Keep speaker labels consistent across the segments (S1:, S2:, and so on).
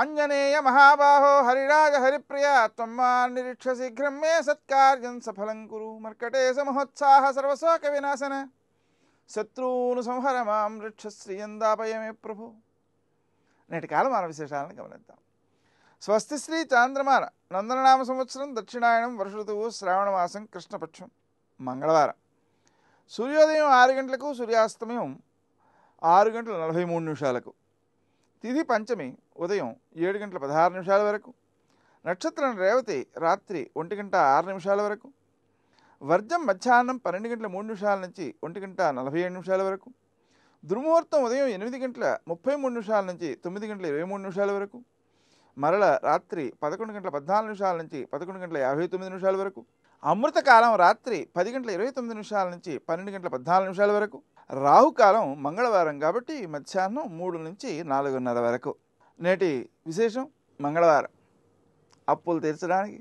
S1: ఆంజనేయ మహాబాహో హరిరాజ హరిప్రియ త్వమ్మాన్ నిరీక్ష శీఘ్రం మే సత్కార్యం సఫలం కురు మర్కటేశ మహోత్సాహ సర్వశోక వినాశన శత్రువును సంహర మాం రక్ష శ్రీయందాపయమే ప్రభు. నేటి కాలమాన విశేషాలను గమనిద్దాం. స్వస్తి శ్రీ చాంద్రమాన నందననామ సంవత్సరం దక్షిణాయనం వర్ష ఋతువు శ్రావణమాసం కృష్ణపక్షం మంగళవారం. సూర్యోదయం 6 గంటలకు, సూర్యాస్తమయం 6:43 తిథి పంచమి ఉదయం 7:16 వరకు. నక్షత్రం రేవతి రాత్రి 1:06 వరకు. వర్జం మధ్యాహ్నం 12:03 నుంచి 1:47 వరకు. దుర్ముహూర్తం ఉదయం 8:33 నుంచి 9:23 వరకు. మరల రాత్రి 11:14 నుంచి 11:59 వరకు. అమృతకాలం రాత్రి 10:29 నుంచి 12:14 వరకు. రాహుకాలం మంగళవారం కాబట్టి మధ్యాహ్నం 3 నుంచి 4:30 వరకు. నేటి విశేషం మంగళవారం. అప్పులు తీర్చడానికి,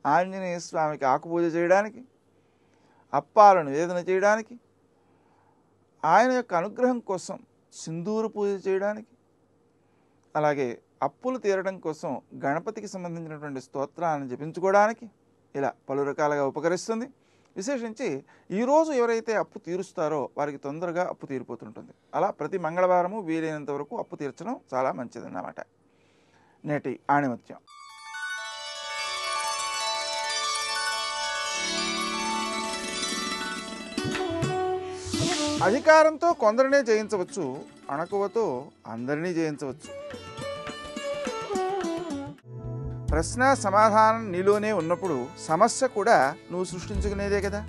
S1: ఆంజనేయ స్వామికి ఆకుపూజ చేయడానికి, అప్పాలను నివేదన చేయడానికి, ఆయన యొక్క అనుగ్రహం కోసం సింధూర పూజ చేయడానికి, అలాగే అప్పులు తీరడం కోసం గణపతికి సంబంధించినటువంటి స్తోత్రాలను జపించుకోవడానికి ఇలా పలు రకాలుగా ఉపకరిస్తుంది. విశేషించి ఈరోజు ఎవరైతే అప్పు తీరుస్తారో వారికి తొందరగా అప్పు తీరిపోతుంటుంది. అలా ప్రతి మంగళవారము వీలైనంత వరకు అప్పు తీర్చడం చాలా మంచిదన్నమాట. నేటి ఆణిమత్యం. అధికారంతో కొందరినే జయించవచ్చు, అణకువతో అందరినీ జయించవచ్చు. ప్రశ్న సమాధానం నీలోనే ఉన్నప్పుడు సమస్య కూడా నువ్వు సృష్టించుకునేదే కదా.